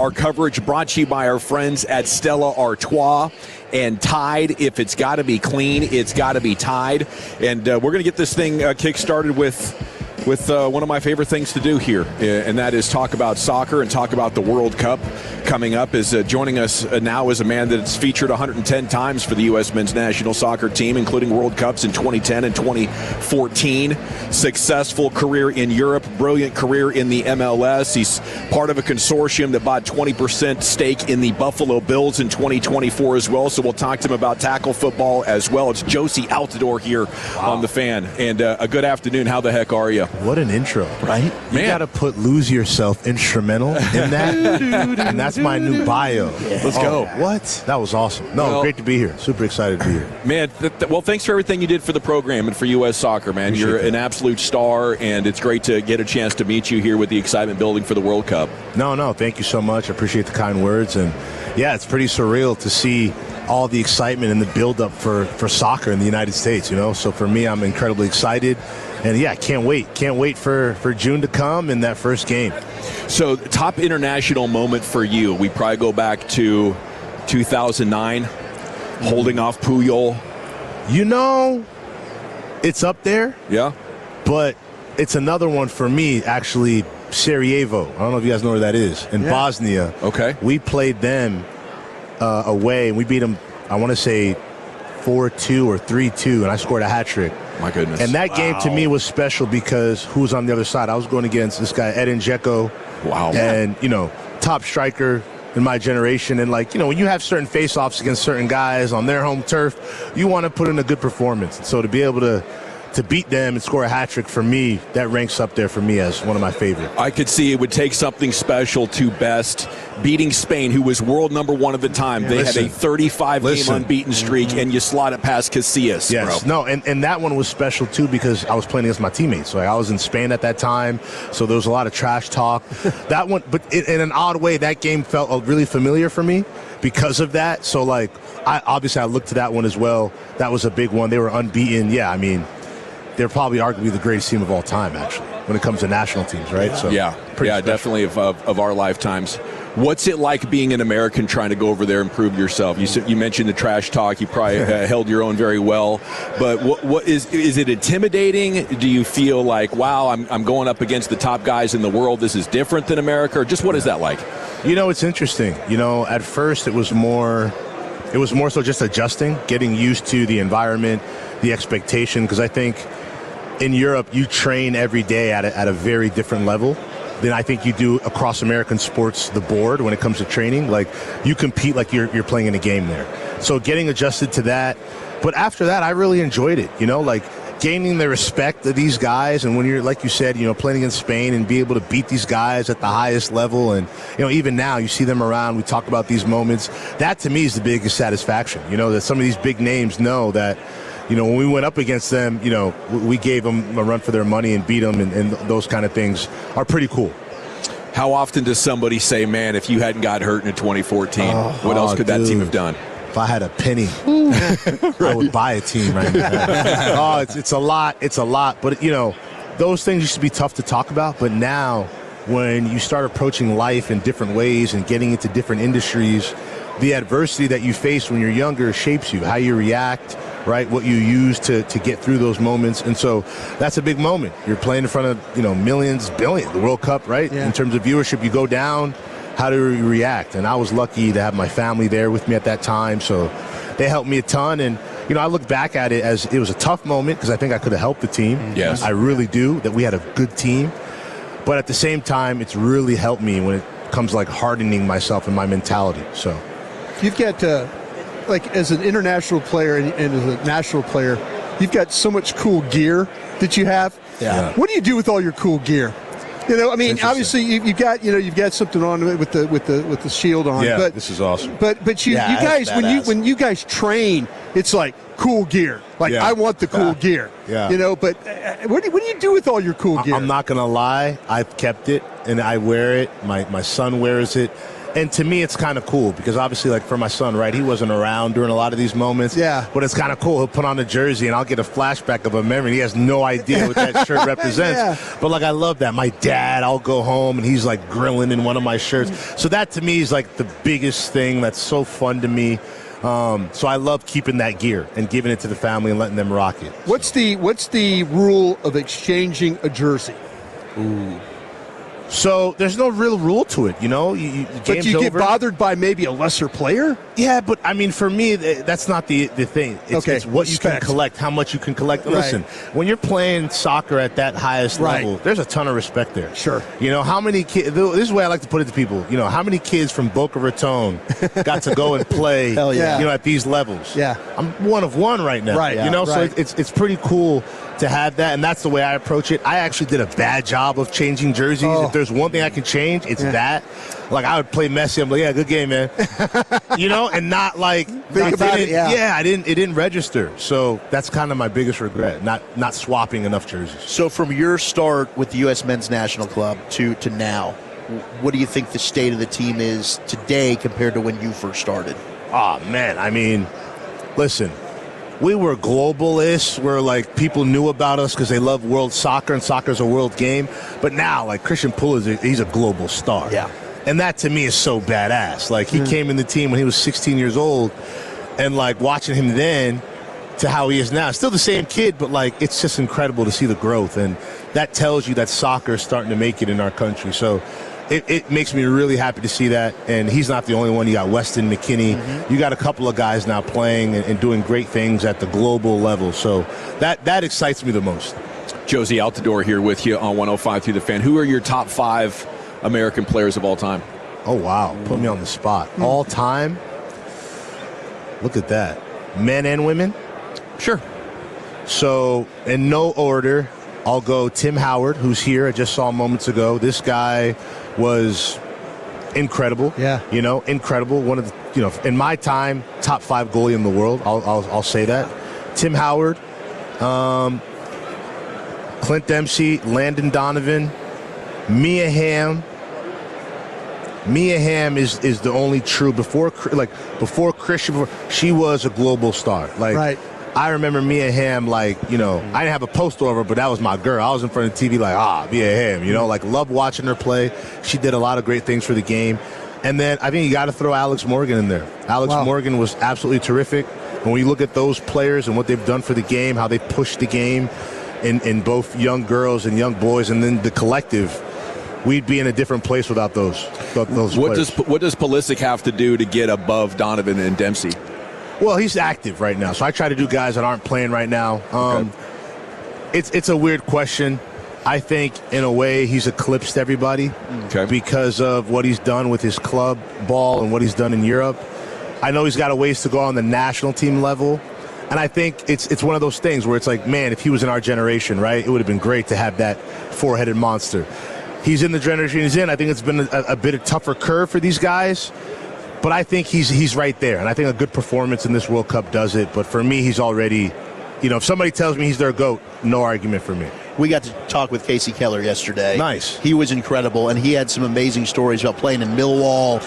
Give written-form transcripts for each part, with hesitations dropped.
Our coverage brought to you by our friends at Stella Artois and Tide. If it's got to be clean, it's got to be Tide. And we're going to get this thing kick-started with one of my favorite things to do here, and that is talk about soccer and talk about the World Cup coming up. Is joining us now is a man that's featured 110 times for the U.S. men's national soccer team, including World Cups in 2010 and 2014. Successful career in Europe, brilliant career in the MLS. He's part of a consortium that bought 20% stake in the Buffalo Bills in 2024 as well, so we'll talk to him about tackle football as well. It's Jozy Altidore here on The Fan. And a good afternoon. How the heck are you? What an intro, right? You got to put Lose Yourself instrumental in that, and that's my new bio. Yeah. Let's go. What? That was awesome. No, well, great to be here. Super excited to be here. Man, well, thanks for everything you did for the program and for U.S. Soccer, man. You're an absolute star, and it's great to get a chance to meet you here with the excitement building for the World Cup. No, thank you so much. I appreciate the kind words, and yeah, it's pretty surreal to see all the excitement and the build-up for soccer in the United States, you know? So for me, I'm incredibly excited. And, yeah, can't wait for June to come and that first game. So top international moment for you, we probably go back to 2009, holding off Puyol. You know, it's up there. Yeah. But it's another one for me, actually, Sarajevo. I don't know if you guys know where that is. In Bosnia. Okay. We played them away, and we beat them, I want to say, 4-2 or 3-2, and I scored a hat trick. My goodness. And that game to me was special because who was on the other side? I was going against this guy, Edin Dzeko. Wow. And, you know, top striker in my generation. And, like, you know, when you have certain face-offs against certain guys on their home turf, you want to put in a good performance. And so to be able to beat them and score a hat trick, for me, that ranks up there for me as one of my favorite. I could see it would take something special to best beating Spain, who was world number one at the time. They had a 35-game unbeaten streak, and you slot it past Casillas. Yes, bro. No, and that one was special, too, because I was playing against my teammates. Like, I was in Spain at that time, so there was a lot of trash talk. That one, but in an odd way, that game felt really familiar for me because of that. So, like, I looked to that one as well. That was a big one. They were unbeaten. Yeah, I mean, they're probably arguably the greatest team of all time, actually, when it comes to national teams, right? So yeah, special. Definitely of our lifetimes. What's it like being an American trying to go over there and prove yourself? You mentioned the trash talk. You probably held your own very well. But what is it intimidating? Do you feel like, wow, I'm going up against the top guys in the world. This is different than America? Or just what is that like? You know, it's interesting. You know, at first it was more so just adjusting, getting used to the environment, the expectation, because I think in Europe, you train every day at a very different level than I think you do across American sports, the board, when it comes to training. Like, you compete like you're playing in a game there. So getting adjusted to that. But after that, I really enjoyed it, you know, like gaining the respect of these guys. And when you're, like you said, you know, playing against Spain and be able to beat these guys at the highest level. And, you know, even now you see them around. We talk about these moments. That, to me, is the biggest satisfaction, you know, that some of these big names know that, you know, when we went up against them, you know, we gave them a run for their money and beat them, and those kind of things are pretty cool. How often does somebody say, man, if you hadn't got hurt in 2014, what else could that team have done? If I had a penny, I would buy a team right now. It's a lot. It's a lot. But, you know, those things used to be tough to talk about. But now when you start approaching life in different ways and getting into different industries, the adversity that you face when you're younger shapes you, how you react, right, what you use to get through those moments. And so that's a big moment. You're playing in front of, you know, millions, billions, the World Cup, right? Yeah. In terms of viewership, you go down, how do you react? And I was lucky to have my family there with me at that time, so they helped me a ton. And, you know, I look back at it as it was a tough moment because I think I could have helped the team. Yes. I really do, that we had a good team. But at the same time, it's really helped me when it comes like hardening myself and my mentality. So you've got like, as an international player and as a national player, you've got so much cool gear that you have. Yeah. What do you do with all your cool gear? You know, I mean, obviously you've got something on with the shield on. Yeah, but, this is awesome. But you guys, when you guys train, it's like cool gear. Like, I want the cool gear. Yeah. You know, but what do you do with all your cool gear? I'm not gonna lie, I've kept it and I wear it. My son wears it. And to me, it's kind of cool because obviously, like for my son, right, he wasn't around during a lot of these moments. Yeah. But it's kind of cool. He'll put on the jersey and I'll get a flashback of a memory. He has no idea what that shirt represents. Yeah. But like, I love that. My dad, I'll go home and he's like grilling in one of my shirts. So that to me is like the biggest thing that's so fun to me. So I love keeping that gear and giving it to the family and letting them rock it. What's the rule of exchanging a jersey? Ooh. So there's no real rule to it, you know. But do you get bothered by maybe a lesser player? Yeah, but I mean, for me, that's not the thing. It's what you can collect, how much you can collect. Right. Listen, when you're playing soccer at that highest level, there's a ton of respect there. Sure. You know, how many kids, this is the way I like to put it to people, you know, how many kids from Boca Raton got to go and play, Hell yeah. you know, at these levels? Yeah. I'm one of one right now. Right. You know, right. So it's pretty cool to have that, and that's the way I approach it. I actually did a bad job of changing jerseys. Oh. If there's one thing I can change, it's that. Like, I would play Messi. I'm like, yeah, good game, man. You know, and not like it didn't register. So that's kind of my biggest regret, not swapping enough jerseys. So from your start with the U.S. Men's National Club to now, what do you think the state of the team is today compared to when you first started? Oh, man, I mean, listen, we were globalists where, like, people knew about us because they love world soccer, and soccer's a world game. But now, like, Christian Pulisic, he's a global star. Yeah. And that, to me, is so badass. Like, he came in the team when he was 16 years old, and, like, watching him then to how he is now. Still the same kid, but, like, it's just incredible to see the growth. And that tells you that soccer is starting to make it in our country. So it makes me really happy to see that. And he's not the only one. You got Weston McKinney. You got a couple of guys now playing and doing great things at the global level. So that excites me the most. Jozy Altidore here with you on 105 Through the Fan. Who are your top 5 American players of all time? Oh, wow. Put me on the spot. All time? Look at that. Men and women? Sure. So, in no order, I'll go Tim Howard, who's here. I just saw him moments ago. This guy was incredible. Yeah. You know, incredible. One of the, you know, in my time, top 5 goalie in the world. I'll say that. Tim Howard, Clint Dempsey, Landon Donovan, Mia Hamm. Mia Hamm is the only true before Christian. She was a global star. Like, right. I remember Mia Hamm, like, you know, I didn't have a poster of her, but that was my girl. I was in front of the TV like, Mia Hamm, you know, like, love watching her play. She did a lot of great things for the game. And then I think you got to throw Alex Morgan in there. Alex Morgan was absolutely terrific. And when you look at those players and what they've done for the game, how they pushed the game in both young girls and young boys, and then the collective, we'd be in a different place without those players. What does Pulisic have to do to get above Donovan and Dempsey? Well, he's active right now, so I try to do guys that aren't playing right now. It's a weird question. I think, in a way, he's eclipsed everybody because of what he's done with his club ball and what he's done in Europe. I know he's got a ways to go on the national team level, and I think it's one of those things where it's like, man, if he was in our generation, right, it would have been great to have that four-headed monster. He's in the generation he's in. I think it's been a bit of tougher curve for these guys. But I think he's right there, and I think a good performance in this World Cup does it. But for me, he's already, you know, if somebody tells me he's their GOAT, no argument for me. We got to talk with Casey Keller yesterday. Nice. He was incredible, and he had some amazing stories about playing in Millwall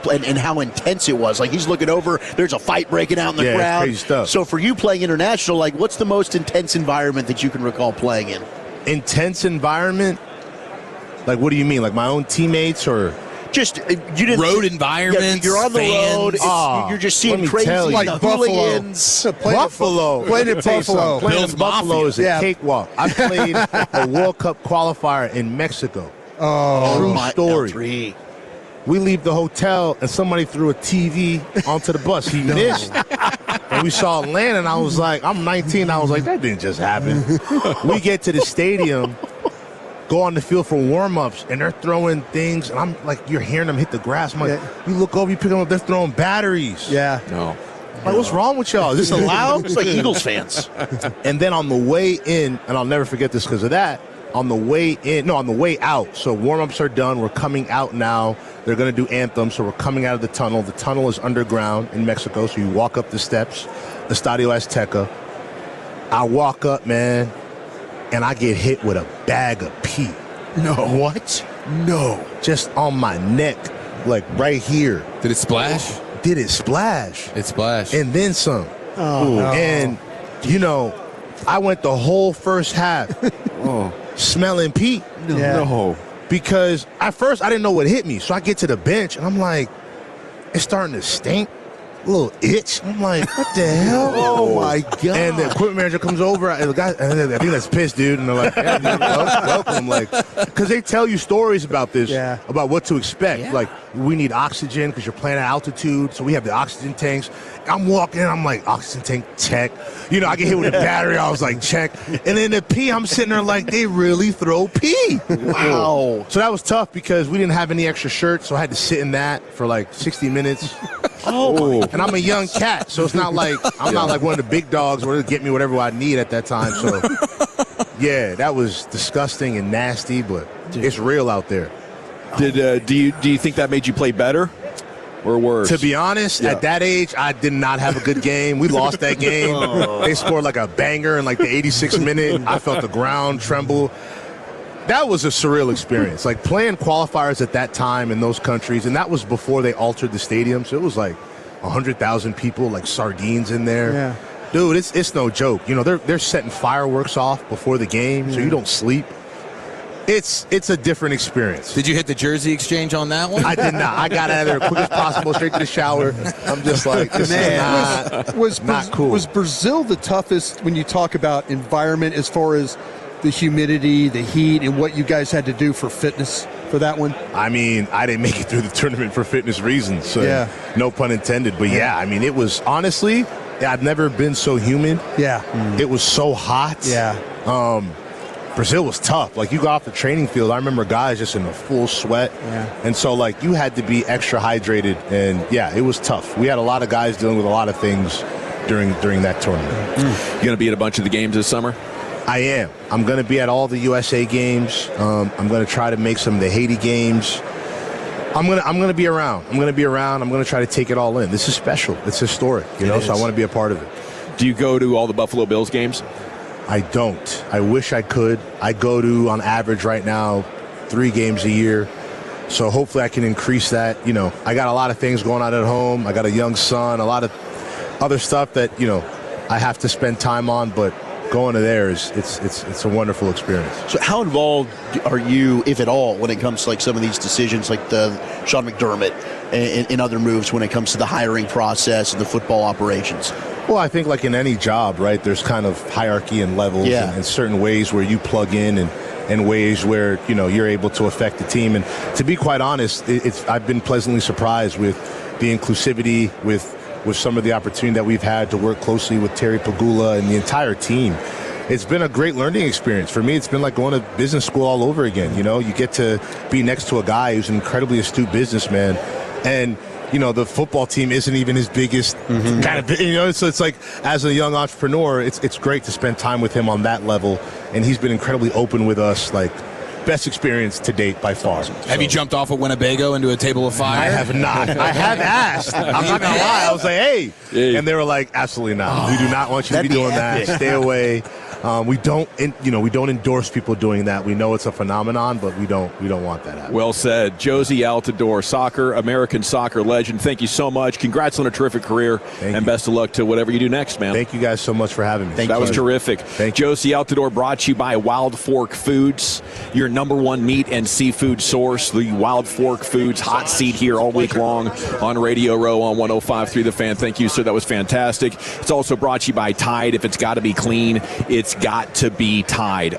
and how intense it was. Like, he's looking over, there's a fight breaking out in the crowd. Crazy stuff. So for you playing international, like, what's the most intense environment that you can recall playing in? Intense environment? Like, what do you mean? Like my own teammates or? Just you didn't road environment. You're on the road. You're just seeing crazy like hooligans. Buffalo. Playing in Buffalo. Playing in Buffalo is a cakewalk. I played a World Cup qualifier in Mexico. True story. We leave the hotel and somebody threw a TV onto the bus. He missed. And we saw it land, and I was like, I'm 19. I was like, that didn't just happen. We get to the stadium, go on the field for warm-ups, and they're throwing things, and I'm like, you're hearing them hit the grass. I'm like, you look over, you pick them up, they're throwing batteries. Yeah. No. Like, what's wrong with y'all? Is this allowed? It's like Eagles fans. And then on the way in, and I'll never forget this because of that, on the way out, so warm-ups are done, we're coming out now, they're going to do anthems, so we're coming out of the tunnel. The tunnel is underground in Mexico, so you walk up the steps, Estadio Azteca. I walk up, man, and I get hit with a bag of pee. No. What? No. Just on my neck. like right here. Did it splash? Did it splash? It splashed. And then some. Oh, no. And, you know, I went the whole first half smelling Pete. No. Because at first I didn't know what hit me. So I get to the bench and I'm like, it's starting to stink. A little itch. I'm like, what the hell? Oh my God. And the equipment manager comes over, and the guy, and I think that's pissed, dude. And they're like, yeah, dude, welcome. Like, because they tell you stories about this, about what to expect. Yeah. Like, we need oxygen because you're playing at altitude, so we have the oxygen tanks. I'm walking in, I'm like, oxygen tank, check. You know, I get hit with a battery, I was like, check. And then the pee, I'm sitting there like, they really throw pee. Wow. So that was tough because we didn't have any extra shirts, so I had to sit in that for like 60 minutes. And I'm a young cat, so it's not like I'm not like one of the big dogs where they get me whatever I need at that time. So, yeah, that was disgusting and nasty, but it's real out there. Did do you think that made you play better or worse? To be honest, at that age, I did not have a good game. We lost that game. They scored like a banger in like the 86th minute. I felt the ground tremble. That was a surreal experience. Like playing qualifiers at that time in those countries, and that was before they altered the stadium. So it was like 100,000 people, like sardines in there. Yeah. Dude, it's no joke. You know, they're setting fireworks off before the game, so you don't sleep. It's a different experience. Did you hit the jersey exchange on that one? I did not. I got out of there as quick as possible, straight to the shower. I'm just like, this is not cool. Was Brazil the toughest when you talk about environment as far as the humidity, the heat, and what you guys had to do for fitness for that one? I mean, I didn't make it through the tournament for fitness reasons, so no pun intended. But yeah, I mean, it was honestly, I've never been so humid. Yeah. It was so hot. Yeah. Brazil was tough. Like, you got off the training field, I remember guys just in a full sweat. Yeah. And so, like, you had to be extra hydrated. And, yeah, it was tough. We had a lot of guys dealing with a lot of things during that tournament. You going to be at a bunch of the games this summer? I am. I'm going to be at all the USA games. I'm going to try to make some of the Haiti games. I'm going to be around. I'm going to try to take it all in. This is special. It's historic, so I want to be a part of it. Do you go to all the Buffalo Bills games? I don't. I wish I could. I go to, on average right now, 3 games a year. So hopefully I can increase that. You know, I got a lot of things going on at home. I got a young son, a lot of other stuff that, I have to spend time on, but going to there it's a wonderful experience. So how involved are you, if at all, when it comes to like some of these decisions, like the Sean McDermott and other moves when it comes to the hiring process and the football operations? Well, I think like in any job, right, there's kind of hierarchy and levels and certain ways where you plug in and ways where, you're able to affect the team. And to be quite honest, I've been pleasantly surprised with the inclusivity, with some of the opportunity that we've had to work closely with Terry Pagula and the entire team. It's been a great learning experience. For me, it's been like going to business school all over again. You get to be next to a guy who's an incredibly astute businessman. And, the football team isn't even his biggest kind of, so it's like, as a young entrepreneur, it's great to spend time with him on that level. And he's been incredibly open with us, like, best experience to date by far. Have you jumped off of Winnebago into a table of fire? I have not. I have asked. I'm not going to lie. I was like, hey. And they were like, absolutely not. We do not want you to be doing that. Stay away. We don't endorse people doing that. We know it's a phenomenon, but we don't want that happening. Well said. Jozy Altidore, American soccer legend. Thank you so much. Congrats on a terrific career, and best of luck to whatever you do next, man. Thank you guys so much for having me. That was terrific. Thank you. Jozy Altidore brought to you by Wild Fork Foods, your #1 meat and seafood source. The Wild Fork Foods hot seat here all week long on Radio Row on 105.3 The Fan. Thank you, sir. That was fantastic. It's also brought to you by Tide. If it's got to be clean, it's got to be Tide.